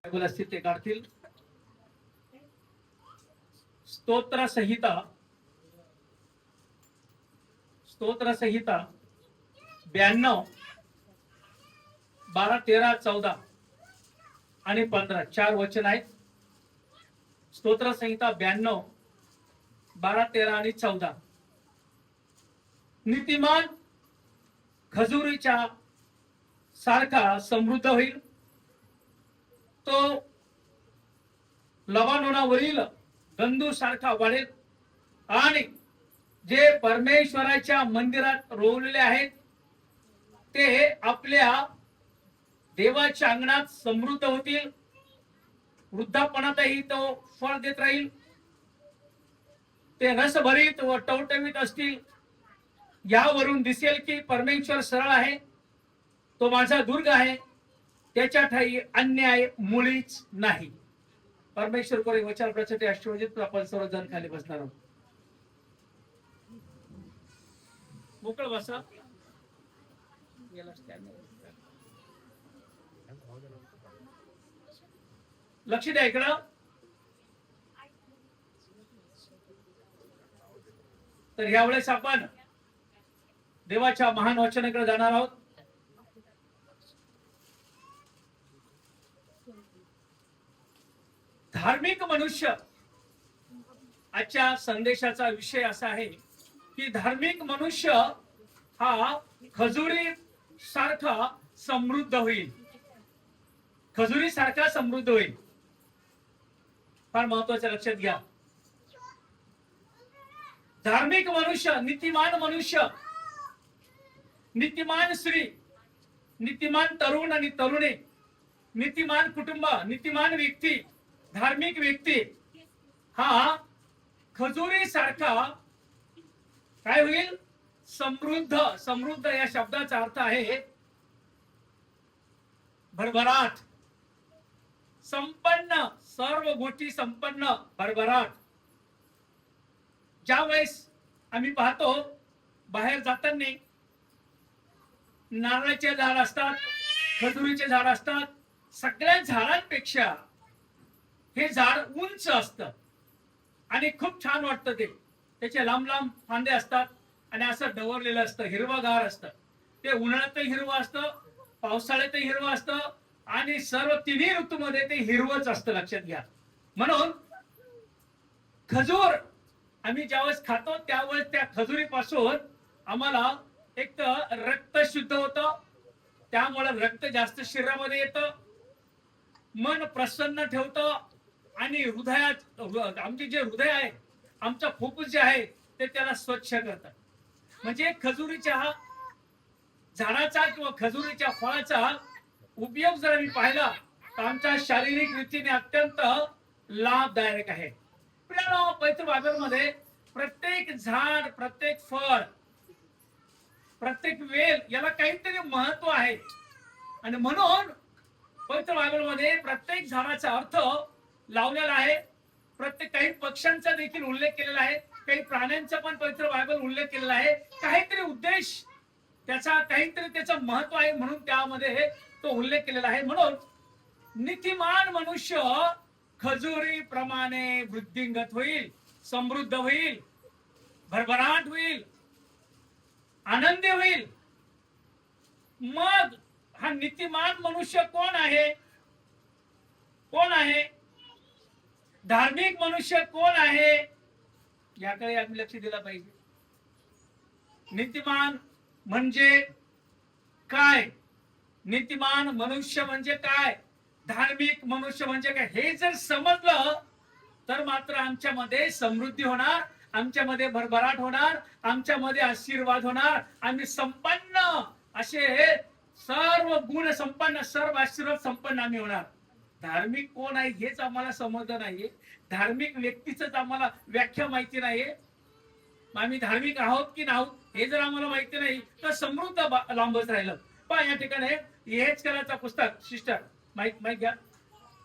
Bible असतील ते काढतील. स्तोत्र संहिता 92, 12, 13, 14 आणि 15 चार वचन आहेत. स्तोत्र संहिता 92, 12, 13 आणि 14. नीतिमान खजुरीच्या सारखा समृद्ध होईल, तो लबानोनावरील गंधू सारखा वाढेल आणि जे परमेश्वराच्या मंदिरात रोवलेले आहेत ते आपल्या देवाच्या अंगणात समृद्ध होतील. वृद्धापणातही तो फळ देत राहील. ते रसभरीत व टवटवीत असतील. यावरून दिसेल की परमेश्वर सरळ आहे, तो माझा दुर्ग आहे, त्याच्या ठाई अन्याय मुळीच नाही. परमेश्वर कोणी वचन प्रचते अष्टवजित. आपण सर्वजण खाली बसणार आहोत. मोकळ बसा. लक्ष द्या इकडं. तर यावेळेस आपण देवाच्या महान वचनाकडे जाणार आहोत. धार्मिक मनुष्य, आजच्या संदेशाचा विषय असा आहे की धार्मिक मनुष्य हा खजुरी सारखा समृद्ध होईल. खजुरी सारखा समृद्ध होईल. फार महत्वाचं लक्षात घ्या. धार्मिक मनुष्य, नीतिमान मनुष्य, नीतिमान स्त्री, नीतिमान तरुण आणि तरुणी, नीतिमान कुटुंब, नीतिमान व्यक्ती, धार्मिक व्यक्ती हा खजुरी सारखा काय होईल? समृद्ध. समृद्ध या शब्दाचा अर्थ आहे भरभराट, संपन्न, सर्व गोष्टी संपन्न, भरभराट. ज्या वेळेस आम्ही पाहतो बाहेर जाताना नारळाचे झाड असतात, खजुरीचे झाड असतात. सगळ्या झाडांपेक्षा हे झाड उंच असतं आणि खूप छान वाटतं. ते त्याचे लांब लांब फांदे असतात आणि असं डवरलेलं असतं, हिरवगार असतं. ते उन्हाळ्यातही हिरवं असतं, पावसाळ्यातही हिरवं असतं आणि सर्व तिन्ही ऋतूमध्ये ते हिरवंच असतं. लक्षात घ्या. म्हणून खजूर आम्ही ज्यावेळेस खातो त्यावेळेस त्या खजुरीपासून आम्हाला एक तर रक्त शुद्ध होतं, त्यामुळे रक्त जास्त शरीरामध्ये येतं, मन प्रसन्न ठेवतं आणि हृदयात आमचे जे हृदय आहे, आमचा फुफ्फुस जे आहे ते त्याला स्वच्छ करतात. म्हणजे खजुरीच्या झाडाचा किंवा खजुरीच्या फळाचा उपयोग जर आम्ही पाहिला तर आमच्या शारीरिक रीतीने अत्यंत लाभदायक आहे. पवित्र बायबलमध्ये प्रत्येक झाड, प्रत्येक फळ, प्रत्येक वेल याला काहीतरी महत्व आहे आणि म्हणून पवित्र बायबलमध्ये प्रत्येक झाडाचा अर्थ लावलेला आहे. प्रत्येक काही पक्ष्यांचा देखील उल्लेख केलेला आहे, काही प्राण्यांचा पण पवित्र बायबल उल्लेख केलेला आहे. काहीतरी उद्देश त्याचा, काहीतरी त्याचं महत्व आहे म्हणून त्यामध्ये तो उल्लेख केलेला आहे. म्हणून नीतिमान मनुष्य खजुरी प्रमाणे वृद्धिंगत होईल, समृद्ध होईल, भरभराट होईल, आनंदी होईल. मग हा नीतिमान मनुष्य कोण आहे? कोण आहे? धार्मिक मनुष्य कोण आहे? याकडे आम्ही लक्ष दिलं पाहिजे. नीतिमान म्हणजे काय? नीतिमान मनुष्य म्हणजे काय? धार्मिक मनुष्य म्हणजे काय? हे जर समजलं तर मात्र आमच्यामध्ये समृद्धी होणार, आमच्यामध्ये भरभराट होणार, आमच्यामध्ये आशीर्वाद होणार. आम्ही संपन्न असे सर्व गुण संपन्न, सर्व आशीर्वाद संपन्न आम्ही होणार. धार्मिक कोण आहे हेच आम्हाला समजलं नाहीये. धार्मिक व्यक्तीच आम्हाला व्याख्या माहिती नाहीये. आम्ही धार्मिक आहोत की नाही हे जर आम्हाला माहिती नाही तर समृद्ध लांबच राहिलं. पण या ठिकाणी यहेजकेलाचं पुस्तक, सिस्टर माईक घ्या.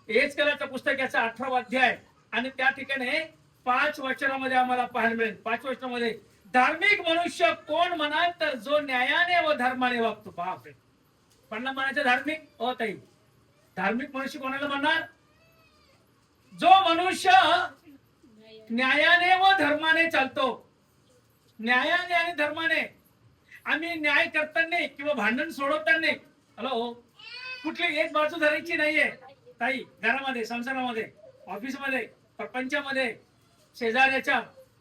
यहेजकेलाचं पुस्तक याचा 18वा अध्याय आणि त्या ठिकाणी 5 वचनामध्ये आम्हाला पाहायला मिळेल. 5 वचनामध्ये धार्मिक मनुष्य कोण म्हणाल तर जो न्यायाने व धर्माने वागतो. बापरे, पण म्हणायचं धार्मिक हो ताई धार्मिक मनुष्य कोणाला म्हणणार? जो मनुष्य न्यायाने व धर्माने चालतो. न्यायाने आणि धर्माने. आम्ही न्याय करताना किंवा भांडण सोडवताना हॅलो कुठली एक बाजू धरायची नाहीये ताई. घरामध्ये, संसारामध्ये, ऑफिसमध्ये, प्रपंचामध्ये, शेजाऱ्याच्या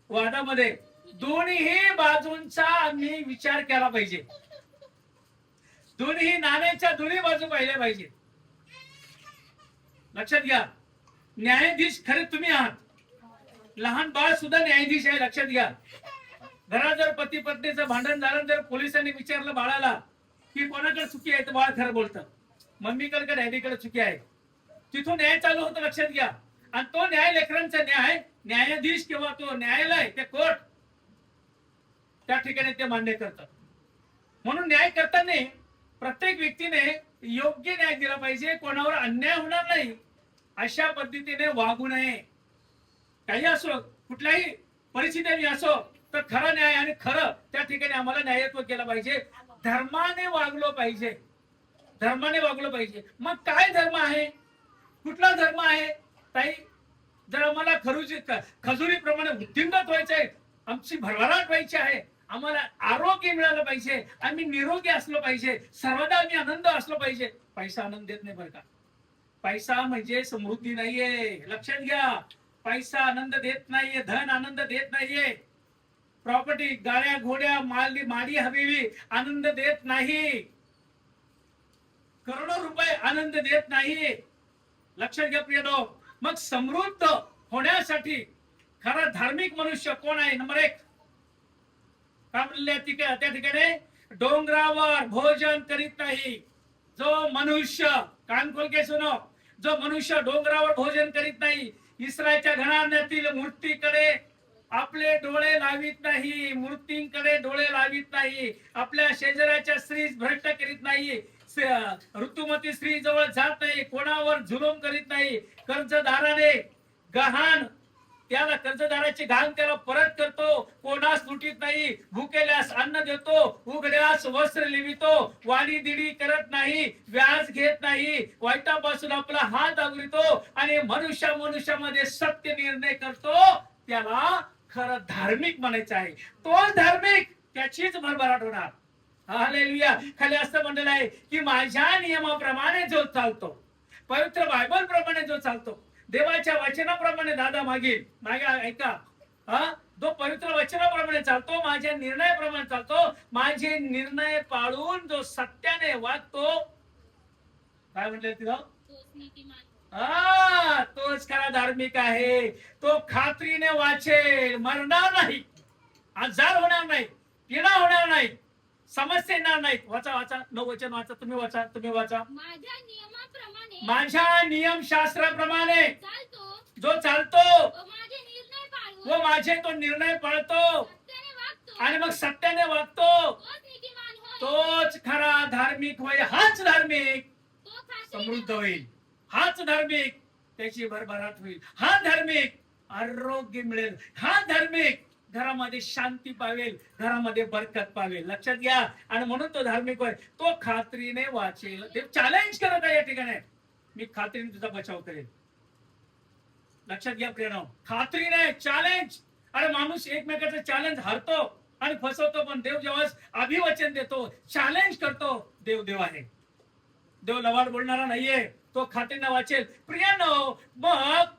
वादामध्ये दोन्ही बाजूंचा आम्ही विचार केला पाहिजे. दोन्ही नाण्याच्या दोन्ही बाजू पाहिल्या पाहिजे. लक्षात घ्या, न्यायाधीश खरे तुम्ही आहात. लहान बाळ सुद्धा न्यायाधीश आहे. लक्षात घ्या. घरात जर पती पत्नीचं भांडण झालं, जर पोलिसांनी विचारलं बाळाला की कोणाकडे चुकी आहे, तर बाळ खरं बोलतं, मम्मीकडे का डॅडीकडे चुकी आहे. तिथून न्याय चालू होतं. लक्षात घ्या. आणि तो न्याय लेकरांचा न्याय न्यायाधीश किंवा तो न्यायालय, ते कोर्ट, त्या ठिकाणी ते मान्य करतात. म्हणून न्याय करताना प्रत्येक व्यक्तीने योग्य न्याय दिला पाहिजे. कोणावर अन्याय होणार नाही अशा पद्धतीने वागू नये. काही असो, कुठल्याही परिस्थिती असो, तर खरा न्याय आणि खरं त्या ठिकाणी आम्हाला न्यायत्व केलं पाहिजे. धर्माने वागलो पाहिजे. धर्माने वागलो पाहिजे. मग काय धर्म आहे? कुठला धर्म आहे ताई? जर आम्हाला खजुरीप्रमाणे उद्दिंगत व्हायचंय, आमची भरभराट व्हायची आहे, आम्हाला आरोग्य मिळालं पाहिजे, आम्ही निरोगी असलो पाहिजे, सर्वदा आम्ही आनंद असलो पाहिजे. पैसा आनंद देत नाही बरं का. पैसा म्हणजे समृद्धी नाहीये. लक्षात घ्या. पैसा आनंद देत नाहीये. धन आनंद देत नाहीये. प्रॉपर्टी, गाड्या घोड्या, माडी हवेली आनंद देत नाही. करोडो रुपये आनंद देत नाही. लक्षात घ्या प्रियनो. मग समृद्ध होण्यासाठी खरा धार्मिक मनुष्य कोण आहे? नंबर 1 काय म्हणले त्या ठिकाणी? डोंगरावर भोजन करीत नाही. जो मनुष्य, कान खोल के सुनो, जो मनुष्य डोंगरावर भोजन करीत नाही, इस्रायलच्या घराण्यातील मूर्तीकडे आपले डोळे लावित नाही, मूर्तींकडे डोळे लावित नाही, आपल्या शेजाऱ्याच्या स्त्री भ्रष्ट करीत नाही, ऋतुमती स्त्री जवळ जात नाही, कोणावर जुलूम करीत नाही, कर्जदाराने गहाण त्याला कर्जदाराची घाण त्याला परत करतो, कोणास लुटीत नाही, भुकेल्यास अन्न देतो, उघड्यास वस्त्र लिवितो, वाडी दिडी करत नाही, व्याज घेत नाही, वाईटापासून आपला हात आवरितो आणि मनुष्यामध्ये सत्य निर्णय करतो. त्याला खरं धार्मिक म्हणायचं आहे. तो धार्मिक, त्याचीच भरभराट होणार. हालेलुया. खाली असं म्हणलेलं आहे की माझ्या नियमाप्रमाणे जो चालतो, पवित्र बायबल प्रमाणे जो चालतो, देवाच्या वचनाप्रमाणे दादा मागील ऐका, जो पवित्र वचनाप्रमाणे चालतो, माझ्या निर्णयाप्रमाणे चालतो, माझे निर्णय पाळून जो सत्याने वागतो, काय म्हटलं तिथं? तोच खरा धार्मिक आहे. तो खात्रीने वाचेल, मरणार नाही, आजार होणार नाही, पीडा होणार नाही, समस्या येणार नाहीत. वाचा वाचा, 9 वचन वाचा, तुम्ही वाचा, तुम्ही वाचा. माझ्या नियमशास्त्राप्रमाणे जो चालतो व माझे तो निर्णय पाळतो आणि मग सत्याने वागतो, तोच खरा धार्मिक होईल. हाच धार्मिक समृद्ध होईल. हाच धार्मिक त्याची भरभराट होईल. हा धार्मिक आरोग्य मिळेल. हा धार्मिक घरामध्ये शांती पावेल, घरामध्ये बरकत पावेल. लक्षात घ्या. आणि म्हणून तो धार्मिक होय. तो खात्रीने वाचेल. देव चॅलेंज करत आहे या ठिकाणी, मी खात्रीने तुझा बचाव करेल. लक्षात घ्या प्रियनो, खात्रीने चॅलेंज. अरे माणूस एकमेकाचं चॅलेंज हरतो आणि फसवतो, पण देव जेव्हा अभिवचन देतो, चॅलेंज करतो, देव आहे. देव लवाड बोलणारा नाहीये. तो खात्रीने वाचेल. प्रियनो, मग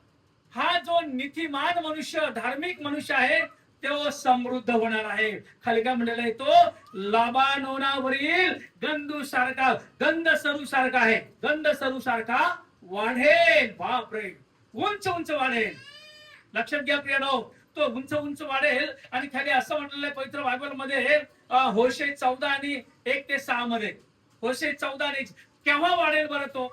हा जो नीतिमान मनुष्य, धार्मिक मनुष्य आहे, तो समृद्ध होणार आहे. खाली काय म्हणलेलं आहे? तो लाबानोनावरील गंधू सारखा, गंध सरू सारखा आहे. गंध सरू सारखा वाढेल. बापरे, उंच उंच वाढेल. लक्षात घ्या प्रियनो, तो उंच वाढेल. आणि खाली असं म्हटलेलं आहे पवित्र बायबल मध्ये, होशे 14 आणि 1 ते 6 मध्ये. होशे 14 आणि 1. केव्हा वाढेल बरं तो?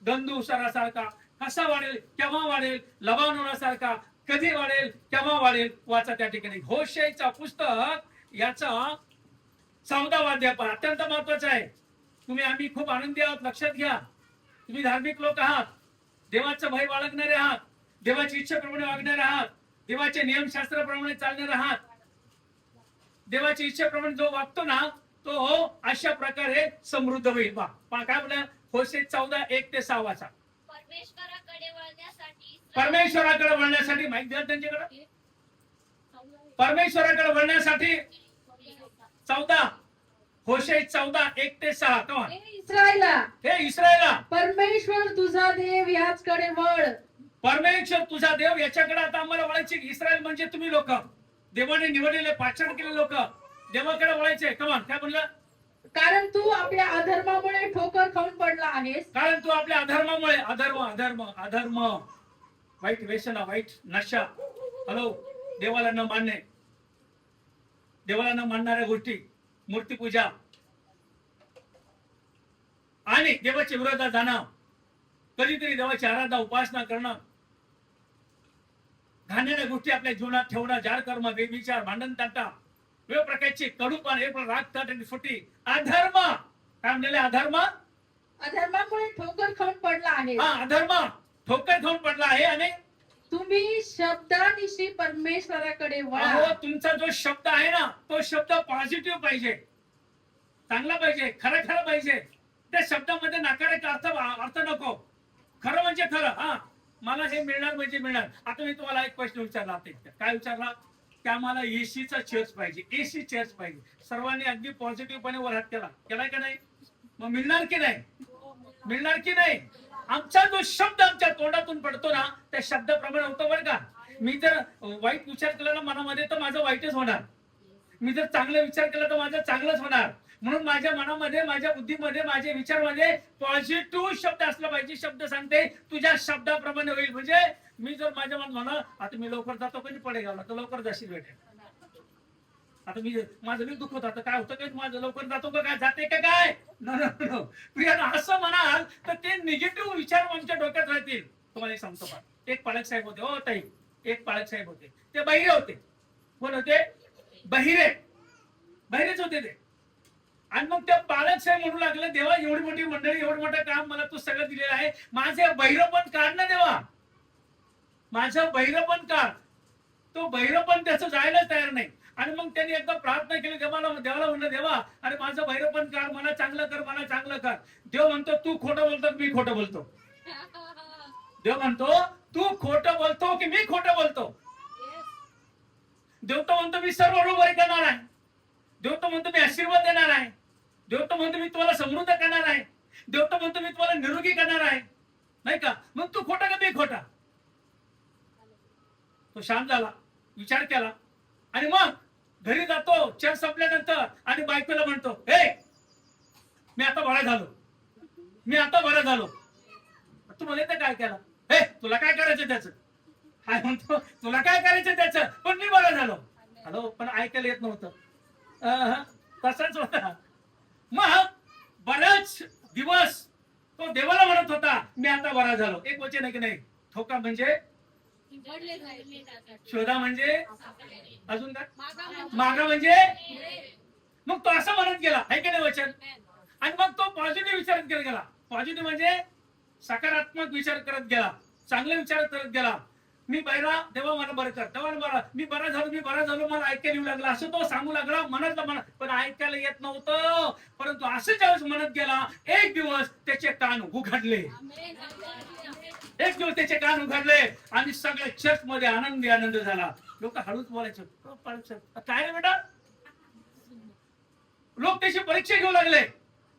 गंधू सरासारखा. कसा वाढेल? केव्हा वाढेल? लबानोनासारखा. कधी वाढेल? केव्हा वाढेल? वाचा त्या ठिकाणी. होशेचा पुस्तक याचा 14वा अध्याय अत्यंत महत्वाचा आहे. आम्ही खूप आनंदी आहोत. लक्षात घ्या, तुम्ही धार्मिक लोक आहात, देवाचं भय बाळगणारे आहात, देवाची इच्छेप्रमाणे वागणारे आहात, देवाच्या नियमशास्त्राप्रमाणे चालणारे आहात. देवाच्या इच्छेप्रमाणे जो वागतो ना, तो अशा प्रकारे समृद्ध होईल. काय म्हणलं? होशे 14:1-6 वाचा. परमेश्वराकडे वळण्यासाठी परमेश्वराकडे वळण्यासाठी माहिती द्या त्यांच्याकडे. परमेश्वराकडे वळण्यासाठी 14 होशे 14:1-6. कमान हे इस्रायला, हे इस्रायला, परमेश्वर तुझा देव याचकडे वळ. परमेश्वर तुझा देव याच्याकडे आता आम्हाला वळायचे. इस्रायल म्हणजे तुम्ही लोक, देवाने निवडलेले पाचन केले लोक देवाकडे वळायचे. कमान काय म्हणलं? कारण तू आपल्या अधर्मामुळे ठोकर खाऊन पडला आहेस. कारण तू आपल्या अधर्मामुळे, अधर्म अधर्म अधर्म, वाईट व्यसना, वाईट नशा, हॅलो, देवाला न मानणे, देवाला न मानणाऱ्या गोष्टी, मूर्तीपूजा आणि देवाच्या विरोधात जाणं, कधीतरी देवाची आराधना उपासना करणं, घाणेरड्या गोष्टी आपल्या जीवनात ठेवणं, जार कर्म, बेविचार, भांडण ताटा, वेगवेगळ्या प्रकारची कडूपण, एक राग ताट आणि फुटी, अधर्म. काय म्हणले? अधर्म, अधर्मामुळे ठोकर खाऊन पडला आहे. हा अधर्म ठोकर खाऊन पडला आहे. आणि तुम्ही शब्दानिशी परमेश्वराकडे वळा. अहो, तुमचा जो शब्द आहे ना, तो शब्द पॉझिटिव्ह पाहिजे, चांगला पाहिजे, खरं खरं पाहिजे. त्या शब्दामध्ये नकारात्मक अर्थ नको. खरं म्हणजे खरं. हा, मला हे मिळणार म्हणजे मिळणार. आता मी तुम्हाला एक प्रश्न विचारला. काय विचारला? की आम्हाला एसीचा चर्च पाहिजे, एसी चर्च पाहिजे. सर्वांनी अगदी पॉझिटिव्हपणे वर हात केला, केलाय का नाही? मग मिळणार की नाही? मिळणार की नाही? आमचा जो शब्द आमच्या तोंडातून पडतो ना, त्या शब्दाप्रमाणे होतं बरं का. मी जर वाईट विचार केला ना मनामध्ये, तर माझं वाईटच होणार. मी जर चांगला विचार केला तर माझं चांगलंच होणार. म्हणून माझ्या मनामध्ये, माझ्या बुद्धीमध्ये, माझ्या विचारमध्ये पॉझिटिव्ह शब्द असला पाहिजे. शब्द सांगते तुझ्या शब्दाप्रमाणे होईल. म्हणजे मी जर माझ्या मनात म्हणा, आता मी लवकर जातो, कधी पडेल तर लवकर जाशील भेटेल. आता मी माझं लई दुःख होत, आता काय होतं काय, माझं लवकर जातो का काय, जाते का काय? नो. प्रियानं असं म्हणाल तर ते निगेटिव्ह विचार आमच्या डोक्यात राहतील. तुम्हाला एक सांगतो का, एक पालक साहेब होते. हो ताई, एक पालक साहेब होते. ते बहिरे होते. कोण होते? बहिरेच होते ते. आणि मग त्या पालक साहेब म्हणू लागले, देवा एवढी मोठी मंडळी, एवढं मोठं काम मला तू सगळं दिलेलं आहे, माझे बहिरपण काढ ना देवा, माझं बहिरपण काढ. तो बहिरपण त्याचं जायलाच तयार नाही. आणि मग त्यांनी एकदा प्रार्थना केली देवाला म्हणलं, देवा अरे माझं बहिरपण काढ, मला चांगलं कर, मला चांगलं कर. देव म्हणतो तू खोटं बोलतो, मी खोटं बोलतो. देव म्हणतो तू खोटं बोलतो की मी खोटं बोलतो? देव तो म्हणतो मी सर्व बरोबर करणार आहे. देव तो म्हणतो मी आशीर्वाद देणार आहे. देव तो म्हणतो मी तुम्हाला समृद्ध करणार आहे. देव तो म्हणतो मी तुम्हाला निरोगी करणार आहे. नाही का? मग तू खोटा का मी खोटा? तो शांत झाला, विचार केला आणि मग घरी जातो चर्च संपल्यानंतर आणि बायकोला म्हणतो, हे मी आता बरा झालो, मी आता बरा झालो. तू म्हणे काय केला? हे तुला काय करायचं त्याचं? काय म्हणतो तुला काय करायचं त्याचं? पण मी बरा झालो. हॅलो, पण ऐकायला येत नव्हतं. तसाच होता. मग बराच दिवस तो देवाला म्हणत होता मी आता बरा झालो. एक वचन आहे की नाही? ठोका म्हणजे शोधा, म्हणजे अजून काय? मागा म्हणजे. मग तो असं म्हणत गेला, आहे की नाही वचन? आणि मग तो पॉझिटिव्ह विचार करत गेला. पॉझिटिव्ह म्हणजे सकारात्मक विचार करत गेला, चांगले विचार करत गेला. मी बरा, देवा मला बरं कर, देवा बरा, मी बरा झालो, मला ऐकायला येऊ लागला. असं तो सांगू लागला मनातलं, पण ऐकायला येत नव्हतं. परंतु असं ज्यावेळेस म्हणत गेला, एक दिवस त्याचे कान उघडले. एक दिवस त्याचे कान उघडले आणि सगळ्या चर्च मध्ये आनंद झाला. लोक हळूच बोलायचे, काय रे बेटा? लोक त्याची परीक्षा घेऊ लागले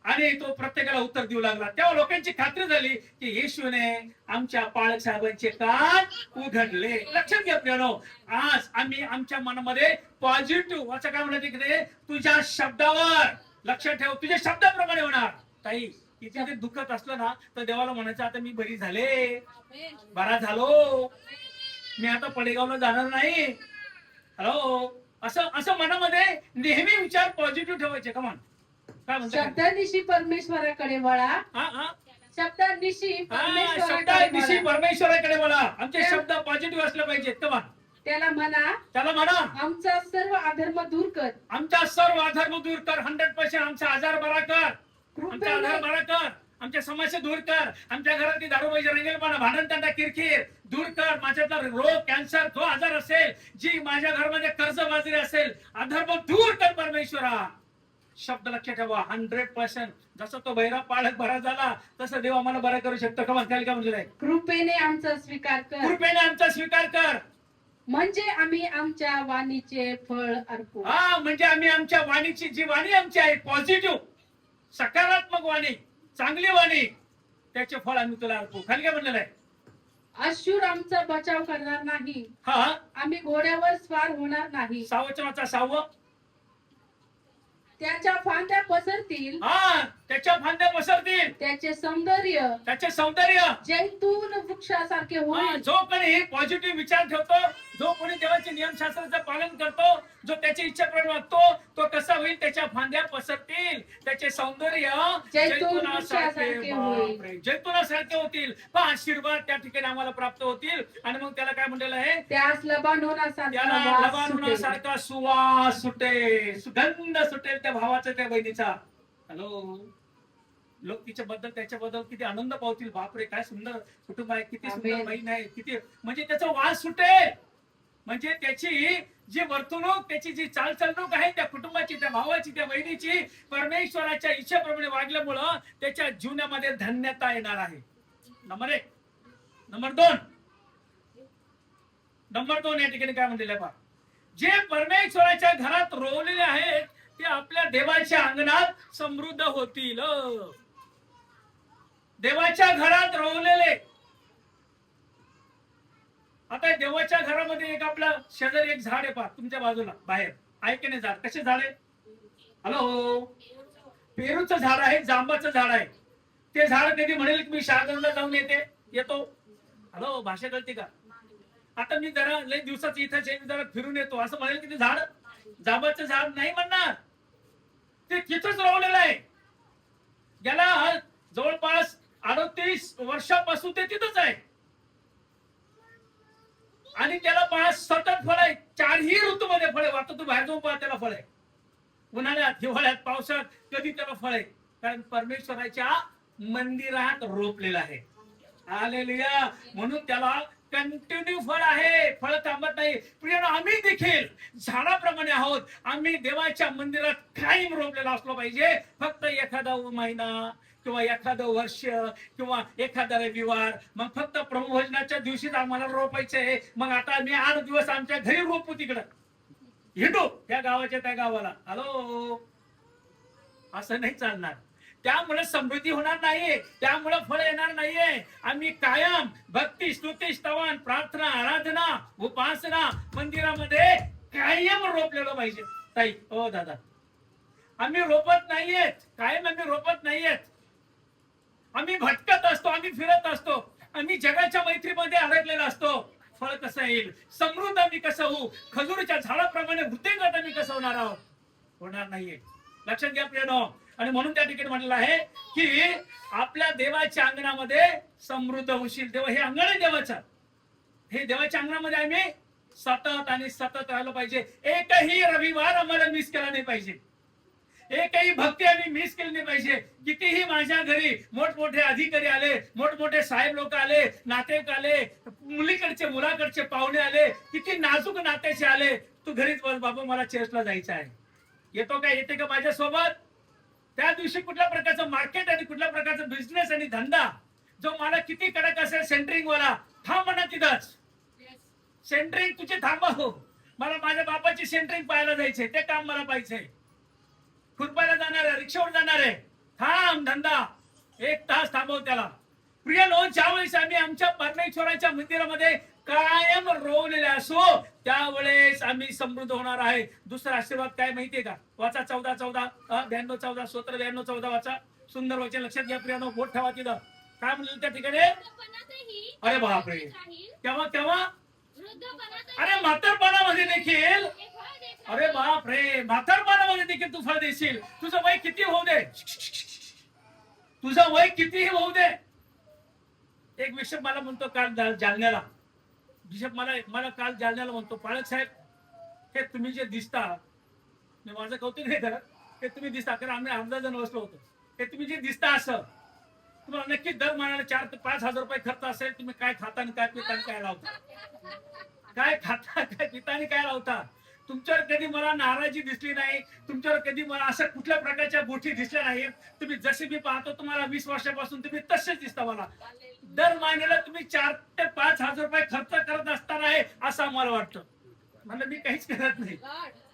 आणि तो प्रत्येकाला उत्तर देऊ लागला. तेव्हा लोकांची खात्री झाली की येशूने आमच्या पालक साहेबांचे कान उघडले. लक्षात घ्या प्रियानो, आज आम्ही आमच्या मनामध्ये पॉझिटिव्ह असं काय म्हणत की तुझ्या शब्दावर लक्ष ठेव, तुझ्या शब्दाप्रमाणे होणार. ताई इथे ते दुखत असलं ना तर देवाला म्हणायचं आता मी बरी झाले, बरा झालो, मी आता पडेगावला जाणार नाही. हॅलो, असं मनामध्ये नेहमी विचार पॉझिटिव्ह ठेवायचे. कमान काय म्हणतो? शब्दानिशी परमेश्वराकडे वळा. शब्दानिशी परमेश्वराकडे वळा. आमचे शब्द पॉझिटिव्ह असले पाहिजेत. कमान त्याला म्हणा आमचा सर्व अधर्म दूर कर, आमचा सर्व अधर्म दूर कर. 100% आमचा आजार बरा कर, आमचा आधार बरा कर, आमच्या समस्या दूर कर, आमच्या घरातली दारूबाई रंगेलपणा, भांडण, किरकिर दूर कर. माझ्यातला रोग, कॅन्सर, जो आजार असेल, जी माझ्या घरामध्ये कर्जबाजारी असेल, अधर्म दूर कर परमेश्वरा. शब्द लक्षात ठेवा 100%. जसा तो बहिरा पाळत बरा झाला तसं देव आम्हाला बरा करू शकतो. का म्हणता का म्हणजे कृपेने आमचा स्वीकार कर, कृपेने आमचा स्वीकार कर. म्हणजे आम्ही आमच्या वाणीचे फळ अर्पू. हा, म्हणजे आम्ही आमच्या वाणीची, जी वाणी आमची आहे पॉझिटिव्ह, सकारात्मक वाणी, चांगली वाणी, त्याचे फळ आम्ही तुला अर्पू. खाली काय म्हणलेलं आहे? अशूर आमचा बचाव करणार नाही, हा, आम्ही घोड्यावर स्वार होणार नाही. 6 वचनाचा 6. त्याच्या फांद्या पसरतील, हा, त्याच्या फांद्या पसरतील, त्याचे सौंदर्य त्याचे सौंदर्य जैतून वृक्षासारखे हा, होईल. जो कोणी पॉझिटिव्ह विचार ठेवतो, जो कोणी देवाचे नियमशास्त्राचं पालन करतो, जो त्याची इच्छेप्रमाणे वागतो, तो कसा होईल? त्याच्या फांद्या पसरतील, त्याचे सौंदर्य वृक्षासारखे होईल. बापरे, जैतुनासारखे होतील. पहा, आशीर्वाद त्या ठिकाणी आम्हाला प्राप्त होतील. आणि मग त्याला काय म्हणलेलं आहे? त्यास लबानोनासारखा त्याला वास सुटेल. लबानोनासारखा सुवास सुटेल, सुगंध सुटेल त्या भावाचा, त्या बहिणीचा. हॅलो, लोक तिच्याबद्दल, त्याच्याबद्दल किती आनंद पावतील. बापरे, काय सुंदर कुटुंब आहे, किती सुंदर आमेन. बहीण आहे, किती, म्हणजे त्याचा वास सुटेल. म्हणजे त्याची जी वर्तणूक, त्याची जी चालचलणूक आहे त्या कुटुंबाची, त्या भावाची, त्या बहिणीची, परमेश्वराच्या इच्छेप्रमाणे वागल्यामुळं त्याच्या जीवनामध्ये धन्यता येणार आहे. नंबर 1. नंबर 2 या ठिकाणी काय म्हणलेलं आहे पहा, जे परमेश्वराच्या घरात रोवलेले आहेत ते आपल्या देवाच्या अंगणात समृद्ध होतील. देवाच्या घरात रोवलेले. आता देवाच्या घरामध्ये एक आपल्या शेजारी एक झाड आहे पहा, तुमच्या बाजूला बाहेर आहे की नाही झाड? कसे झाड आहे? हॅलो, पेरूचं झाड आहे, जांबाचं झाड आहे. ते झाड कधी म्हणेल की मी शाळेला जाऊन येतो? हॅलो, भाषा कळते का? आता मी जरा लई दिवसाचं इथं जरा फिरून येतो असं म्हणेल की ते झाड? जांबाचं झाड नाही म्हणणार, ते तिथंच रोवलेलं आहे. गेला जवळपास 38 वर्षापासून ते तिथंच आहे. आणि त्याला 5 सतत फळ आहे, 4ही ऋतूमध्ये फळ आहे. वाटतं तू बाहेर जाऊन पहा, त्याला फळ आहे. उन्हाळ्यात, हिवाळ्यात, पावसाळ्यात, कधी त्याला फळ आहे. कारण परमेश्वराच्या मंदिरात रोपलेलं आहे. हालेलुया. म्हणून त्याला कंटिन्यू फळ आहे, फळ थांबत नाही. प्रियानो, आम्ही देखील झाडाप्रमाणे आहोत. आम्ही देवाच्या मंदिरात कायम रोपलेला असलो पाहिजे. फक्त एखादा महिना किंवा एखादं वर्ष किंवा एखादा रविवार, मग फक्त प्रभुभोजनाच्या दिवशीच आम्हाला रोपायचंय. मग आता मी 8 दिवस आमच्या घरी रोपू, तिकडं हिंडू त्या गावाच्या त्या गावाला. हॅलो, असं नाही चालणार. त्यामुळे समृद्धी होणार नाहीये, त्यामुळे फळ येणार नाहीये. आम्ही कायम भक्ती, स्तुती, स्तवन, प्रार्थना, आराधना, उपासना मंदिरामध्ये कायम रोपलेलं पाहिजे. ताई, ओ दादा, आम्ही रोपत नाहीयेत, कायम आम्ही रोपत नाहीयेत. आम्ही भटकत असतो, आम्ही फिरत असतो, आम्ही जगाच्या मैत्रीमध्ये अडकलेला असतो. फळ कसं येईल? समृद्ध आम्ही कसं होऊ? खजुरीच्या झाडाप्रमाणे वृद्धिंगत आम्ही कसं होणार आहोत? होणार नाहीये. लक्षात घ्या प्रियनो. आणि म्हणून त्या ठिकाणी म्हटलेलं आहे की आपल्या देवाच्या अंगणामध्ये समृद्ध होशील. देव हे अंगण आहे देवाचं. हे देवाच्या अंगणामध्ये आम्ही सतत आणि सतत राहिलो पाहिजे. एकही रविवार आम्हाला मिस केला नाही पाहिजे. एकही भक्ती आम्ही मिस केली नाही पाहिजे. कितीही माझ्या घरी मोठमोठे अधिकारी आले, मोठमोठे साहेब लोक आले, नातेवाईक आले, मुलीकडचे मुलाकडचे पाहुणे आले, किती नाजूक नात्याचे आले, तू घरीच बस बाबा, मला चर्चला जायचं आहे. येतो का? येते का माझ्यासोबत? त्या दिवशी कुठल्या प्रकारचं मार्केट आणि कुठल्या प्रकारचं बिझनेस आणि धंदा, जो मला किती कडक असेल सेंटरिंग वाला, थांब म्हणा तिथंच. सेंटरिंग तुझे थांबा हो. मला माझ्या बापाची सेंटरिंग पाहायला जायचंय, ते काम मला पाहिजे. खुरपायला जाणार आहे, रिक्षावर जाणार आहे, थांब धंदा 1 तास थांबव त्याला. प्रियनो, ज्यावेळेस आम्ही आमच्या परमेश्वराच्या मंदिरामध्ये कायम रोवलेले असो, त्यावेळेस आम्ही समृद्ध होणार आहे. दुसरा आशीर्वाद काय माहितीये का? वाचा 14:14, 92:14, स्तोत्र 92:14 वाचा. सुंदर वाचा, लक्षात घ्या प्रियनो, बोट ठेवा तिथं. काय म्हणलं त्या ठिकाणी? अरे बापरे, केव्हा केव्हा? अरे म्हातारपणामध्ये देखील. अरे बाप रे, म्हातारपणामध्ये देखील तू फळ देशील. तुझं वय किती होऊ दे, तुझं वय कितीही होऊ दे. एक बिशप मला म्हणतो काल जालन्याला, बिशप मला काल जालन्याला म्हणतो, पाळक साहेब, हे तुम्ही जे दिसता, मी माझं कौतुक नाही करत, हे तुम्ही दिसता, कारण आम्ही 8 जण बसलो होतो, हे तुम्ही जे दिसता असं, तुम्हाला नक्कीच दर महिन्याला 4 ते 5 हजार रुपये खर्च असेल. तुम्ही काय खाता आणि काय पिता आणि काय लावता, काय खाता, काय पिता आणि काय लावता. तुमच्यावर कधी मला नाराजी दिसली नाही, तुमच्यावर कधी मला अशा कुठल्या प्रकारच्या गोष्टी दिसल्या नाही. तुम्ही जसे मी पाहतो तुम्हाला 20 वर्षापासून तुम्ही तसेच दिसता मला. दर महिन्याला तुम्ही 4 ते 5 हजार रुपये खर्च करत असताना आहे असं आम्हाला वाटतं. म्हणजे मी काहीच करत नाही.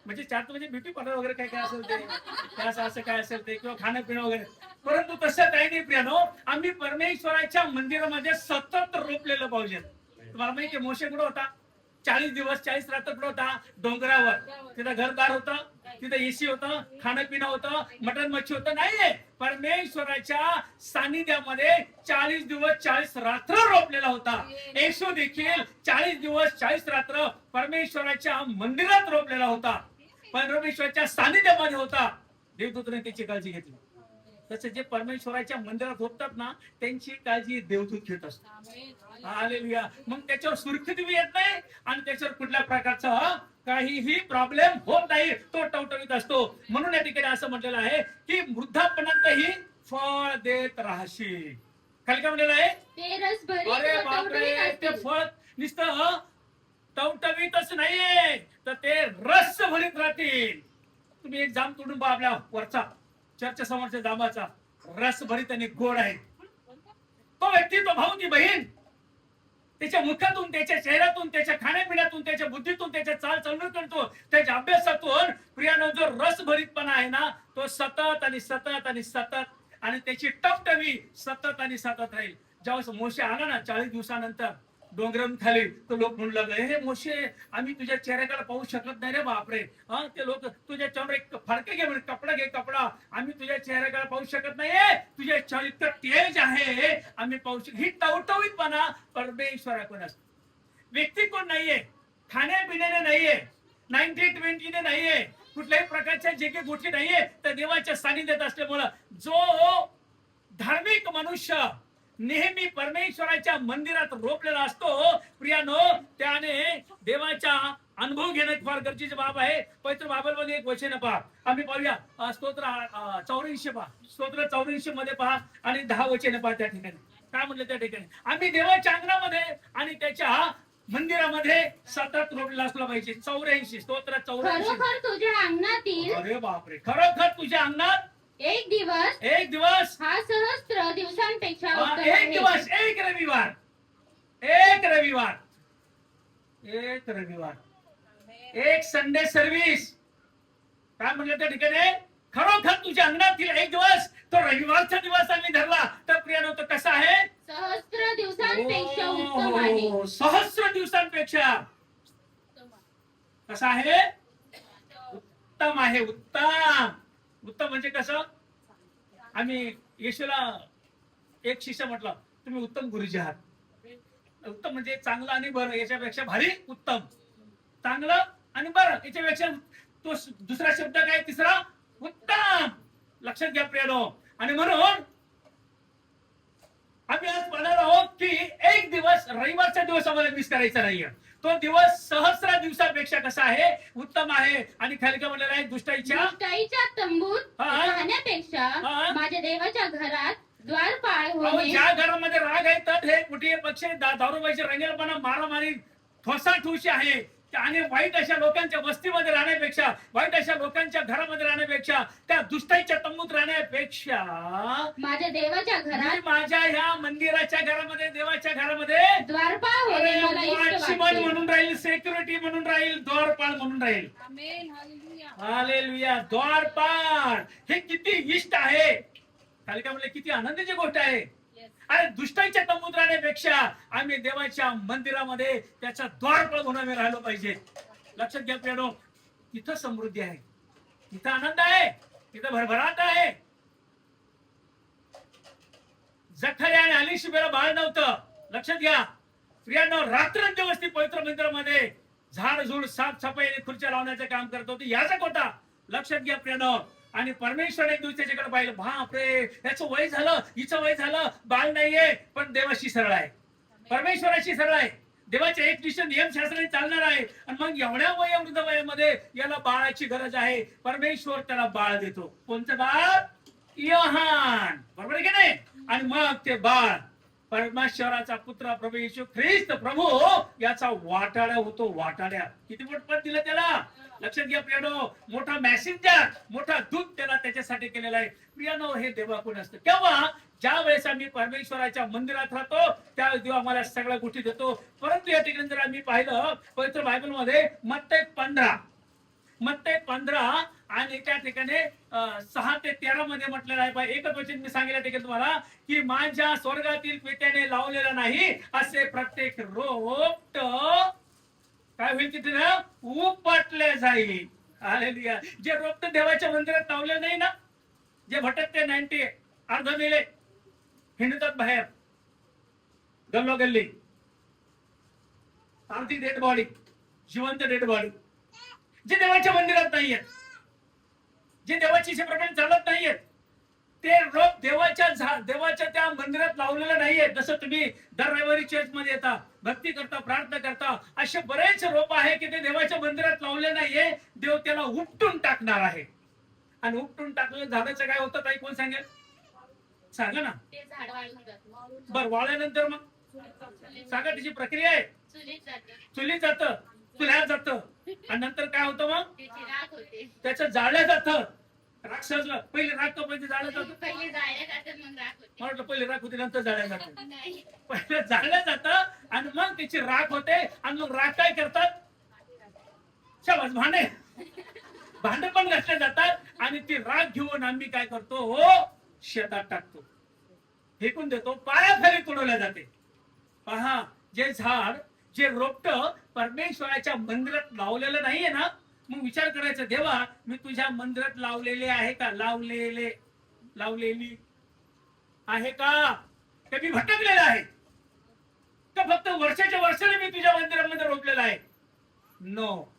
म्हणजे चार म्हणजे ब्युटी पार्लर वगैरे काय काय असेल ते असं काय असेल ते किंवा खाणं पिणं वगैरे. परंतु तसं काही नाही प्रियानो. आम्ही परमेश्वराच्या मंदिरामध्ये सतत रोपलेलं पाहिजे. तुम्हाला माहिती मोशे कुठं होता? 40 दिवस 40 रात्र कुठं होता? डोंगरावर. तिथं घरदार होतं, तिथं एसी होतं, खाणं पिणं होतं, मटण मच्छी होतं. नाहीये, परमेश्वराच्या सानिध्यामध्ये 40 दिवस 40 रात्र रोपलेला होता. येशू देखील 40 दिवस 40 रात्र परमेश्वराच्या मंदिरात रोपलेला होता, परमेश्वराच्या सानिध्यामध्ये होता. देवदूतने त्याची काळजी घेतली. तसे जे परमेश्वराच्या मंदिरात होतात ना त्यांची काळजी देवदूत घेत असतो. हालेलुया. मग त्याच्यावर सुरक्षित बी येत नाही आणि त्याच्यावर कुठल्या प्रकारचा काहीही प्रॉब्लेम होत नाही. तो टवटवीत असतो. म्हणून या ठिकाणी असं म्हटलेलं आहे की वृद्धापणातही फळ देत राहशील. खाली काय म्हटलेलं आहे? ते रस भरीत अरे व बापरे, टवटवीत ते असतील. फळ नुसतं टवटवीतच नाहीये तर ते रस भरीत राहतील. तुम्ही एक जाम तोडून पहा आपल्या वरचा चर्चा समोरच्या जांबाचा रस भरीत आणि गोड आहे. तो व्यक्ती, तो भाऊ, ती बहीण त्याच्या मुखातून, त्याच्या चेहऱ्यातून, त्याच्या खाण्यापिण्यातून, त्याच्या बुद्धीतून, त्याच्या चालचलनातून, त्याच्या अभ्यासातून प्रियानो जो रस भरीतपणा आहे ना तो सतत आणि सतत आणि सतत आणि त्याची टवटवी सतत आणि सतत राहील. ज्यावेळेस मोशे आला ना 40 दिवसानंतर डोंगरावरून खाली, तो लोक म्हणू लागले, हे मोशे आम्ही तुझ्या चेहऱ्याकडे पाहू शकत नाही रे बापरे. ते लोक तुझ्या चेहऱ्यावर एक फडके घे, म्हणजे कपडा घे, कपडा, आम्ही तुझ्या चेहऱ्याकडे पाहू शकत नाहीये, तुझ्या चेहऱ्यात इतकं तेज आहे आम्ही पाहू शकतो. ही टवटवीतपणा परमेश्वराकडून असतो. व्यक्ती कोण नाहीये, खाण्यापिण्याने नाहीये, 90-20 ने नाहीये, कुठल्याही प्रकारच्या जे काही गोष्टी नाहीये, तर देवाच्या सानिध्यात असल्यामुळं जो धार्मिक मनुष्य नेहमी परमेश्वराच्या मंदिरात रोपलेला असतो प्रियानो, त्याने देवाचा अनुभव घेणं फार गरजेची बाब आहे. पवित्र बायबलमध्ये एक वचन पहा, आम्ही पाहूया स्तोत्र 84 पहा, स्तोत्र 84 मध्ये पहा आणि 10 वचन पहा. त्या ठिकाणी काय म्हटलं? त्या ठिकाणी आम्ही देवाच्या अंगणामध्ये आणि त्याच्या मंदिरामध्ये सतत रोपलेला असला पाहिजे. 84 स्तोत्र 84. खरोखर तुझ्या अंगणातील अरे बापरे, खरोखर तुझ्या अंगणात एक दिवस हा सहस्त्र दिवसांपेक्षा उत्तम एक आहे. दिवस, एक रविवार, एक रविवार, एक रविवार, एक संडे सर्व्हिस. काय म्हणलं त्या ठिकाणी? खरोखर तुझ्या अंगणातील एक दिवस, तो रविवारचा दिवस आम्ही धरला तर प्रियानो तो कसा आहे? सहस्त्र दिवसांपेक्षा उत्तम आहे. सहस्र दिवसांपेक्षा कसा आहे? उत्तम आहे. उत्तम, उत्तम म्हणजे कसं? आम्ही येशूला एक शिष्य म्हटलं, तुम्ही उत्तम गुरुजी आहात. उत्तम म्हणजे चांगलं आणि बरं, याच्यापेक्षा भारी उत्तम. चांगलं आणि बरं याच्यापेक्षा तो दुसरा शब्द काय? तिसरा उत्तम. लक्षात घ्या प्रियानो. आणि म्हणून आम्ही आज पाहणार आहोत की एक दिवस, रविवारचा दिवस आम्हाला मिस करायचा नाहीये. तो दिवस सहस्र दिवसापेक्षा कसा आहे? उत्तम आहे. आणि खाली काय म्हणलेलं आहे? दुष्टाईच्या तंबूत राहण्यापेक्षा माझ्या देवाच्या घरात द्वारपाळ होणे. ज्या घरामध्ये राग आहे तर हे कुठे पक्षी, दारूबाईचे रंगेलपणा, मारामारी, ठोसाठोशी आहे आणि वाईट अशा लोकांच्या वस्तीमध्ये राहण्यापेक्षा, वाईट अशा लोकांच्या घरामध्ये राहण्यापेक्षा, त्या दुष्टाईच्या तंबूत राहण्यापेक्षा माझ्या देवाच्या घरात, माझ्या ह्या मंदिराच्या घरामध्ये, देवाच्या घरामध्ये द्वारपाळ होणे मला इष्ट वॉचमन वाटते. म्हणून राहील, सिक्युरिटी म्हणून राहील, द्वारपाळ म्हणून राहील. हालेलुया. द्वारपाळ हे किती इष्ट आहे. खाली काय म्हणले? किती आनंदाची गोष्ट आहे. अरे दुष्टाईच्या तंबूत राहण्यापेक्षा आम्ही देवाच्या मंदिरामध्ये त्याचा द्वारपाळ म्हणून आम्ही राहिलो पाहिजे. लक्षात घ्या प्रियानो, तिथं समृद्धी आहे, तिथं आनंद आहे, तिथं भरभराट आहे. जखर्या आणि अलिशिबेला बाळ नव्हतं. लक्षात घ्या प्रियानो, रात्रंदिवस ती पवित्र मंदिरामध्ये झाडझूड, साफसफाई आणि खुर्च्या लावण्याचं काम करत होती. याचा कोटा. लक्षात घ्या प्रियानो. आणि परमेश्वर एक दिवस त्याच्याकडे पाहिलं, बापरे याचं वय झालं, हिचं वय झालं, बाळ नाहीये, पण देवाशी सरळ आहे, परमेश्वराशी सरळ आहे, देवाच्या एक निश्चित नियमशास्त्राने चालणार आहे. आणि मग एवढ्या वयोवृद्ध वयामध्ये याला बाळाची गरज आहे. परमेश्वर त्याला बाळ देतो. कोणतं बाळ? योहान. बरोबर आहे की नाही? आणि मग ते बाळ परमेश्वराचा पुत्र प्रभू येशू ख्रिस्त प्रभू याचा वाटाड्या होतो. वाटाड्या किती मोठं पद दिलं त्याला. लक्षात घ्या प्रियानो, मोठा मॅसेंजर, मोठा दूत त्याला त्याच्यासाठी केलेला आहे. प्रियानो, हे देवाकडून असतं. केव्हा? ज्या वेळेस आम्ही परमेश्वराच्या मंदिरात राहतो त्यावेळेस देव आम्हाला सगळ्या गोष्टी देतो. परंतु या ठिकाणी जर आम्ही पाहिलं पवित्र बायबलमध्ये मत्ते 15 आणि त्या ठिकाणी 6 ते 13 मध्ये म्हटलेलं आहे. एकच वचन मी सांगितलं ठिकाणी तुम्हाला की माझ्या स्वर्गातील पित्याने लावलेलं नाही असे प्रत्येक रोपट काय होईल तिथे उपटले जाईल. हालेलुया. जे रोपट देवाच्या मंदिरात लावले नाही ना, जे भटकते 90 अर्ध मेले हिंडतात बाहेर गल्लोगल्ली, अर्धी डेड बॉडी, जिवंत डेड बॉडी, जे देवाच्या मंदिरात नाहीयेत, जे देवाची प्रमाणे चालत नाहीयेत, ते रोप देवाच्या त्या मंदिरात लावलेलं नाहीये. जसं तुम्ही दर रविवारी चर्च मध्ये येता, भक्ती करता, प्रार्थना करता, असे बरेच रोप आहे की ते देवाच्या मंदिरात लावले नाहीये. देव त्याला उपटून टाकणार आहे. आणि उपटून टाकलं झाडाचं काय होतं ताई, कोण सांगेल? सांगा ना. बर, वाळल्यानंतर मग सांगा त्याची प्रक्रिया आहे. चुलीत जातं, चुल्यात जातं आणि नंतर काय होतं मग त्याचं जाळलं जातं. राख सजलं, पहिले राख तो पहिले जाळलं जातं. म्हटलं पहिले राख होती नंतर जाळल्या जातं. पहिले जाळलं जातं आणि मग त्याची राख होते. आणि मग राख काय करतात? शाबास, भांडे पण घातले जातात. आणि ती राख घेऊन आम्ही काय करतो? शेतात टाकतो, फेकून देतो, पायाखाली तुडवल्या जाते. पहा, जे झाड, जे रोपट परमेश्वराच्या मंदिरात लावलेलं नाहीये ना, मग विचार करायचा, देवा मी तुझ्या मंदिरात लावलेले आहे का? लावलेली आहे का? मी भटकलेला आहे का? फक्त वर्षाच्या वर्षाने मी तुझ्या मंदिरामध्ये रोपलेला आहे? नो.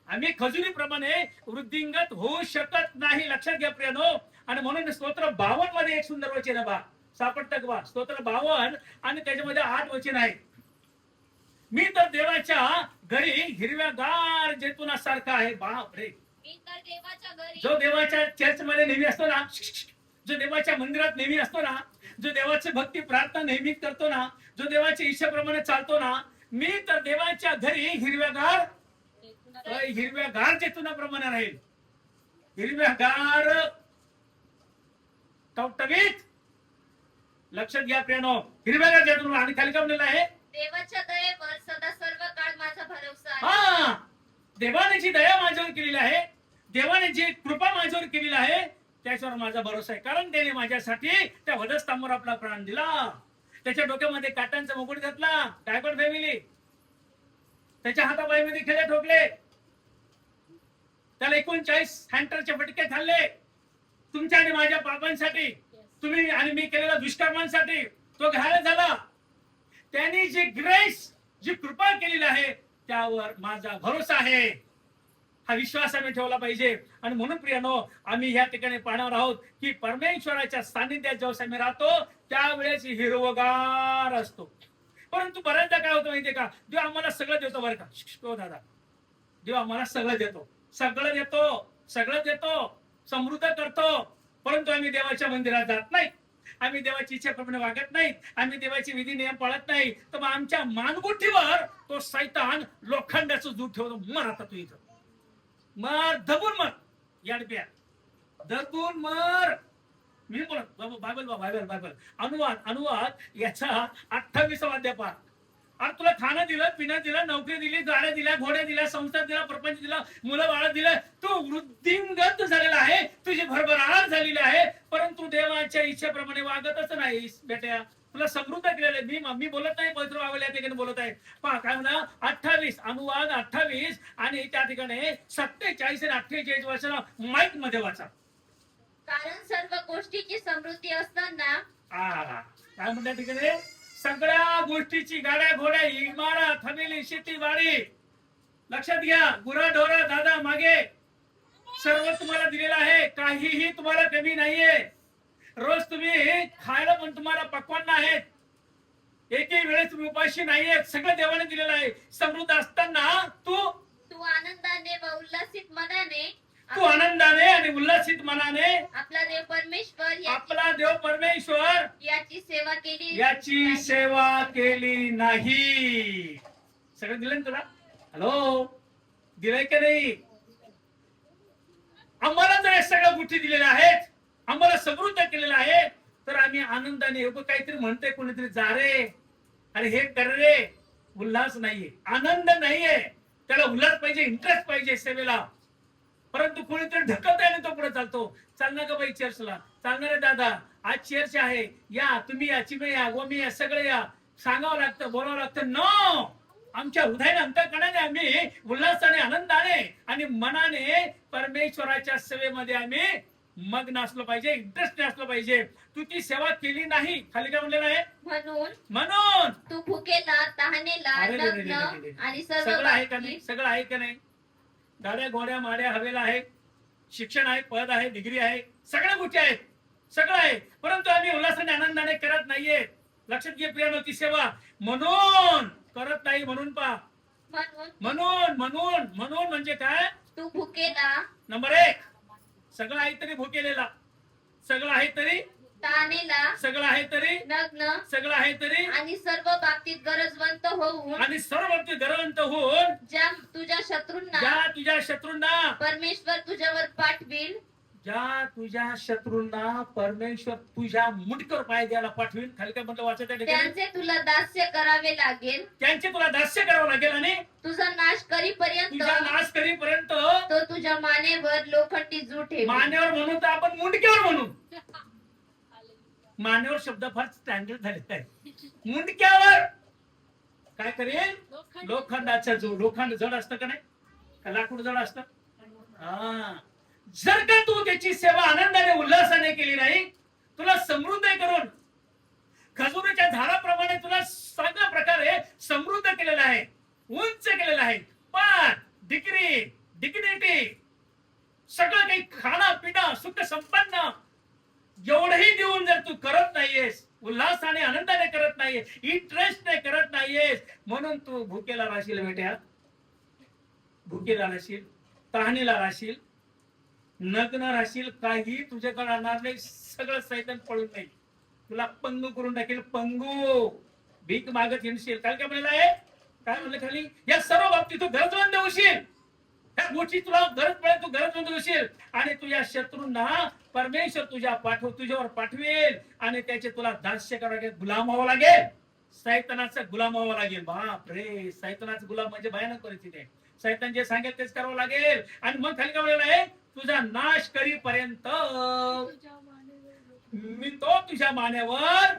आम्ही खजुरीप्रमाणे वृद्धिंगत होऊ शकत नाही. लक्षात घ्या प्रियानो. आणि म्हणून स्तोत्र 52 मध्ये एक सुंदर वचन आहे, सापडतं का? स्तोत्र 52 आणि त्याच्यामध्ये 8 वचन आहे. मी तर देवाच्या घरी हिरव्यागार जैतुनासारखा आहे. बापरे. जो देवाच्या चर्च मध्ये नेहमी असतो ना, जो देवाच्या मंदिरात नेहमी असतो ना, जो देवाची भक्ती प्रार्थना नेहमी करतो ना, जो देवाच्या इच्छेप्रमाणे चालतो ना, मी तर देवाच्या घरी हिरव्यागार जैतुनाप्रमाणे राहील. हिरव्यागार टवटवीत. लक्षात घ्या प्रियानो, हिरव्यागार जैतून. आणि खाली काय म्हणलेलं आहे? देवाच्या दयेवर सदा सर्व काळ माझा भरोसा आहे. हा, देवाने जी दया माझ्यावर केलेली आहे, देवाने जी कृपा माझ्यावर केलेली आहे, त्याच्यावर माझा भरोसा आहे. कारण त्याने माझ्यासाठी त्या वधस्तंभावर आपला प्राण दिला. त्याच्या डोक्यामध्ये काटांचा मुकुट घातला, गायकवाड फॅमिली. त्याच्या हातापायामध्ये खेळे ठोकले, त्याला 39 हँटरचे फटके खाल्ले. तुमच्या आणि माझ्या पापांसाठी, तुम्ही आणि मी केलेल्या दुष्कर्मांसाठी तो घायल झाला. त्यांनी जी ग्रेस, जी कृपा केलेली आहे, त्यावर माझा भरोसा आहे. हा विश्वास आम्ही ठेवला पाहिजे. आणि म्हणून प्रियानो, आम्ही या ठिकाणी पाहणार आहोत की परमेश्वराच्या सानिध्यात जेव्हा आम्ही राहतो त्यावेळेस हिरवगार असतो. परंतु बऱ्याचदा काय होतं माहितीये का? देव आम्हाला सगळं देतो बरं का. हो दादा, देव आम्हाला सगळं देतो, सगळं देतो, समृद्ध करतो. परंतु आम्ही देवाच्या मंदिरात जात नाही, आम्ही देवाची इच्छेप्रमाणे वागत नाहीत, आम्ही देवाची विधी नियम पाळत नाही. तर मग आमच्या मानगुठीवर तो सैतान लोखंडाचं जूट ठेवतो. मर आता तू इथं, मर, दबून मर, याडप्या, दबून मर. मी बोलत बायबल अनुवाद याचा 28वा अध्याय पहा. अरे तुला खाणं दिलं, पिणं दिलं, नोकरी दिली, गाड्या दिल्या, घोड्या दिल्या, संसार दिला, प्रपंच दिला, मुलं बाळ दिलं, तू वृद्धिंगत झालेला आहे, तुझी भरभराट झालेली आहे. परंतु देवाच्या इच्छेप्रमाणे वागतच नाहीस बेट्या. तुला समृद्ध केलेलं मी बोलत नाही, पवित्र बायबल या ठिकाणी बोलत आहे. पहा काय म्हणा, 28 अनुवाद 28 आणि त्या ठिकाणी 47 आणि 48 वर्ष माईक मध्ये वाचा. कारण सर्व गोष्टीची समृद्धी असताना काय म्हणतात ठिकाणी? सगळ्या गोष्टीची, गाड्या घोड्या, इमारत, हवेली, शेती बाडी, लक्षात घ्या, गुरा ढोरा दादा मागे सर्व तुम्हाला दिलेलं आहे. काहीही तुम्हाला कमी नाहीये. रोज तुम्ही खायला पण तुम्हाला पक्वान्न आहेत. एकही वेळेस तुम्ही उपाशी नाहीये. सगळं देवाने दिलेलं आहे. समृद्ध असताना तू आनंदाने व उल्हासित मनाने तू आनंदाने आणि उल्हासित मनाने आपला देव परमेश्वर आपला देव परमेश्वर याची सेवा केली याची सेवा केली नाही. सगळं दिलं ना तुला? हॅलो, दिलंय का नाही? आम्हाला जर हे सगळ्या गोष्टी दिलेल्या आहेत, आम्हाला समृद्ध केलेलं आहे, तर आम्ही आनंदाने काहीतरी म्हणतोय कोणीतरी, जा रे, अरे हे कर रे. उल्हास नाहीये, आनंद नाहीये. त्याला उल्हास पाहिजे, इंटरेस्ट पाहिजे सेवेला. परंतु कोणीतरी ढकलत आहे आणि तो पुढे चालतो. चालणार का बाई चर्चला? चालणार आहे दादा, आज चर्च आहे, या तुम्ही, या चिमे या, गोमी या, सगळे या. सांगावं लागतं, बोलावं लागतं. नो, आमच्या हृदयाने अंतःकरणाने आम्ही उल्हासाने, आनंदाने आणि मनाने परमेश्वराच्या सेवेमध्ये आम्ही मग्न असलो पाहिजे, इंटरेस्ट असलो पाहिजे. तू ती सेवा केली नाही. खाली काय म्हणलेलं आहे? म्हणून तू भुकेला, तहानेला, अरे रे रे रे नग्न रे रे रे. आणि सर्व सगळं आहे का नाही? बाबतीत सगळं आहे का नाही? गाड्या घोड्या माड्या हवेला आहे, शिक्षण आहे, पद आहे, डिग्री आहे, सगळ्या गोष्टी आहेत, सगळं आहे. परंतु आम्ही उल्हासाने, आनंदाने करत नाहीये. लक्षात घे प्रियानो, ती सेवा म्हणून करत नाही. म्हणून पहा, म्हणून म्हणजे काय? तू भुकेला, नंबर 1, सगळं आहे तरी भुकेलेला, सगळं आहे तरी, तहानेला, सगळं आहे तरी, नग्न सगळं आहे तरी, आणि सर्व बाबतीत गरजवंत होऊन, आणि सर्व बाबतीत गरवंत होऊन, ज्या तुझ्या शत्रूंना ज्या तुझ्या शत्रूंना परमेश्वर तुझ्यावर पाठवील, ज्या तुझ्या शत्रूंना परमेश्वर तुझ्या मुंडकर पाय द्यायला पाठवील. खाली काय म्हटलं वाचत आहे? त्यांचे तुला दास्य करावे लागेल, त्यांचे तुला दास्य करावं लागेल आणि तुझा नाश करीपर्यंत तुझा नाश करीपर्यंत तो तुझ्या मानेवर लोखंडी जू ठेवेल. मानेवर म्हणू तर आपण मुंडक्यावर म्हणू. मानेवर शब्द फार स्टँडर्ड झालेला आहे. मुंडक्यावर काय करेल? लोखंडाचा जो. लोखंड जड असतं का नाही? का लाकूड जड असतं? हा. जर का तू त्याची सेवा आनंदाने, उल्हासाने केली नाही, तुला समृद्ध करून खजुरीच्या झाडाप्रमाणे तुला सगळ्या प्रकारे समृद्ध केलेलं आहे, उंच केलेलं आहे. पण डिग्री, डिग्निटी, सगळं काही खाणं पिणं, सुख संपन्न एवढंही देऊन जर तू करत नाहीयेस, उल्हासाने आनंदाने करत नाहीयेस, इंटरेस्टने करत नाहीयेस, म्हणून तू भुकेला राहशील बेट्या. भुकेला राहशील, तहानेला राहशील, नग्न राहशील. काही तुझ्याकडे राहणार नाही. सगळं सैतान पळून नाही, तुला पंगू करून टाकेल. पंगू, भीक मागत हिंडशील. काय काय म्हणलं आहे? काय म्हणलं खाली? या सर्व बाबतीत तू गरजवंत होशील. ह्या गोष्टी तुला गरज पडेल, तू गरजवंत होशील. आणि तुझ्या शत्रूंना परमेश्वर तुझ्यावर पाठवेल आणि त्याचे तुला दास्य करावं लागेल, गुलाम व्हावं लागेल. सैतानाचा गुलाम व्हावं लागेल. बाप रे, सैतानाचा गुलाम म्हणजे भयानक परिस्थिती आहे. सैतान जे सांगेल तेच करावं लागेल. आणि मग खाली काय म्हणलेलं आहे? तुझा नाश करीपर्यंत मी तो तुझ्या मानेवर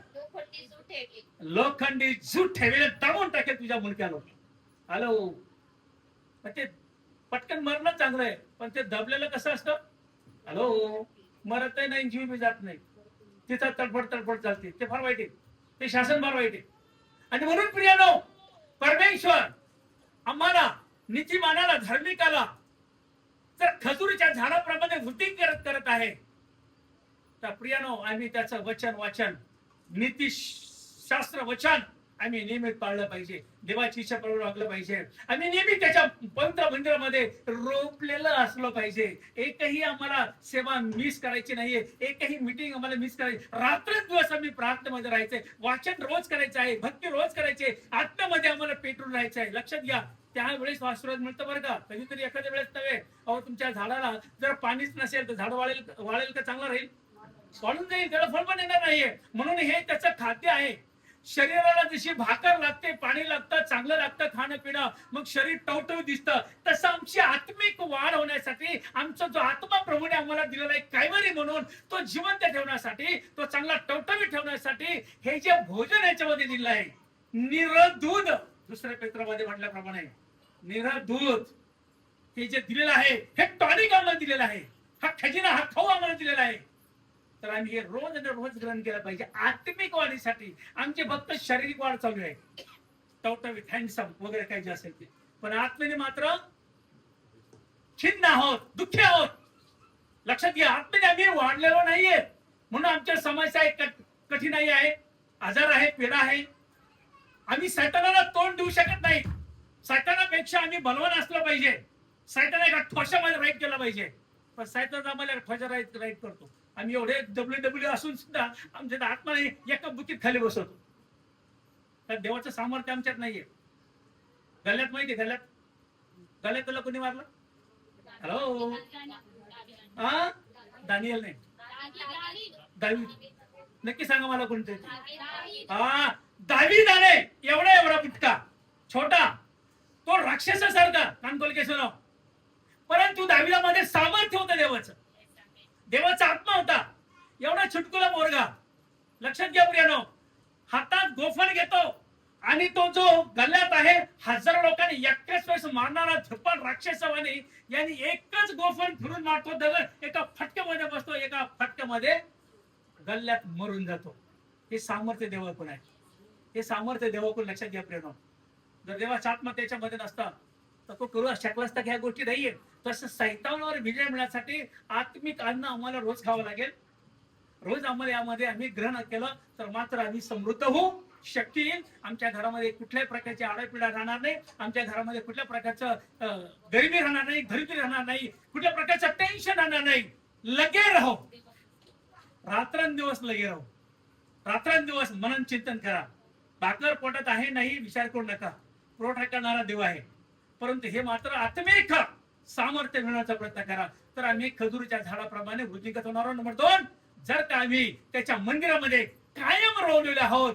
लोखंडी जूट ठेवेल, दाबून टाकेल तुझ्या मुलक्याला. हॅलो, ते पटकन मरणं चांगलं आहे, पण ते दबलेलं कसं असतं? हॅलो, मरतही नाही, जीव बी जात नाही, तिचा तडफड तडफड चालते. ते फार वाईट आहे, ते शासन फार वाईट आहे. आणि म्हणून प्रियानो, परमेश्वर आम्हाला, नीतिमानाला, धार्मिकाला जर खजुरीच्या झाडाप्रमाणे वृद्धी करत आहे, तर प्रियानो आम्ही त्याचं वचन वाचन, नीतिशास्त्र वचन आम्ही नियमित पाळलं पाहिजे. देवाची इच्छा करून वागलं पाहिजे. आम्ही नेहमी त्याच्या पवित्र मंदिरामध्ये रोपलेलं असलं पाहिजे. एकही आम्हाला सेवा मिस करायची नाहीये, एकही मीटिंग आम्हाला मिस करायची. रात्रंदिवस आम्ही प्रार्थनेमध्ये राहायचंय, वाचन रोज करायचं आहे, भक्ती रोज करायचे, आत्म्यामध्ये आम्हाला पेटून राहायचं आहे. लक्षात घ्या, त्यावेळेस आशीर्वाद मिळतं बरं का. कधीतरी एखाद्या वेळेस नव्हे. अहो, तुमच्या झाडाला जर पाणीच नसेल तर झाड वाळेल का? चांगलं राहील? वाळून जाईल, त्याला फळ पण येणार नाहीये. म्हणून हे त्याचं खाद्य आहे. शरीराला जशी भाकर लागते, पाणी लागतं, चांगलं लागतं खाणं पिणं, मग शरीर टवटवीत दिसतं. तसं आमची आत्मिक वाढ होण्यासाठी, आमचा जो आत्मा प्रभूने आम्हाला दिलेला आहे कैवारी म्हणून, तो जिवंत ठेवण्यासाठी, तो चांगला टवटवीत ठेवण्यासाठी हे जे भोजन याच्यामध्ये दिलं आहे, निरदूध, दुसऱ्या पेत्रामध्ये म्हटल्याप्रमाणे निरदूध, हे जे दिलेलं आहे, हे टॉनिक आम्हाला दिलेलं आहे, हा खजिना, हा खाऊ आम्हाला दिलेला आहे. तर आम्ही हे रोज आणि रोज ग्रहण केलं पाहिजे. आत्मिक वाढीसाठी आमचे फक्त शारीरिक वाढ चालू आहे, टवटवीत, हँडसम वगैरे काही जे असेल ते, पण आत्मेने मात्र खिन्न आहोत, दुःखी आहोत. लक्षात घ्या, आत्मेने आम्ही वाढलेलो नाहीये. म्हणून आमच्या समस्या कठीणाई आहे, आजार आहे, पीडा आहे. आम्ही सैतानाला तोंड देऊ शकत नाही. सैतानापेक्षा आम्ही बलवान असलं पाहिजे. सैताना एका ठोशामध्ये राईट केलं पाहिजे. पण साहित्यात आम्हाला फजर राईट करतो. आम्ही एवढे डब्ल्यू असून सुद्धा आमच्या आत्माने एका बुकीत खाली बसवतो. तर देवाचं सामर्थ्य आमच्यात नाहीये. गल्ल्यात माहितीये गल्ल्यात तुला कोणी मारलं? हॅलो हा दानियल नाही, दावीद. नक्की सांगा मला कोणतरी. हा दावीदाने एवढा बुटका छोटा तो राक्षसासारखा कानकोल केसनो, परंतु दाविदामध्ये सामर्थ्य होतं देवाचं. देवाचा आत्मा होता. एवढा छुटकुला पोरगा. लक्षात घ्या प्रियानो, हातात गोफण घेतो आणि तो जो गल्ल्यात आहे हजारो लोकांनी एकाच वेळेस मारणारा धप्पड राक्षसवाणी यांनी एकच गोफण फिरून मारतो. दगड एका फटक्यामध्ये बसतो, एका फटक्यामध्ये गल्ल्यात मरून जातो. हे सामर्थ्य देवाकडून आहे. हे सामर्थ्य देवाकडून. लक्षात घ्या प्रियानो, जर देवाचा आत्मा त्याच्यामध्ये नसता तर तो करू शकला असता की ह्या गोष्टी नाहीये. तसं सैतानावर विजय मिळण्यासाठी आत्मिक अन्न आम्हाला रोज खावं लागेल. रोज आम्हाला यामध्ये आम्ही ग्रहण केलं तर मात्र आम्ही समृद्ध होऊ शक्य येईल. आमच्या घरामध्ये कुठल्याही प्रकारची आडापिडा राहणार नाही. आमच्या घरामध्ये कुठल्या प्रकारचं गरिबी राहणार नाही, गरिबी राहणार नाही, कुठल्या प्रकारचं टेन्शन राहणार नाही. लगे राहो, रात्रंदिवस लगे राहो. रात्रंदिवस मनन चिंतन करा. भाकर पोटात आहे नाही विचार करू नका. पुरवठा करणारा देव आहे. परंतु हे मात्र आत्मिक सामर्थ्य मिळवण्याचा प्रयत्न करा. तर आम्ही खजुरीच्या झाडाप्रमाणे वृद्धिंगत होणार. नंबर 2, जर का आम्ही त्याच्या मंदिरामध्ये कायम रोवलेले आहोत,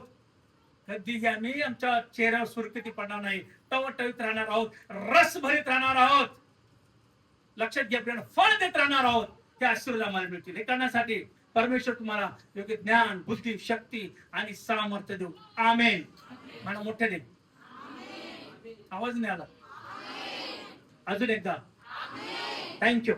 कधीही आम्ही आमच्या चेहऱ्यावर सुरकुती पडणार नाही, टवटवीत राहणार आहोत, रस भरीत राहणार आहोत. लक्षात घ्या, फळ देत राहणार आहोत. ते आशीर्वाद आम्हाला मिळतील. हे करण्यासाठी परमेश्वर तुम्हाला योग्य ज्ञान, बुद्धी, शक्ती आणि सामर्थ्य देऊ. आमेन. म्हणा मोठे दे. आवाज नाही आला. अजून एकदा थँक्यू.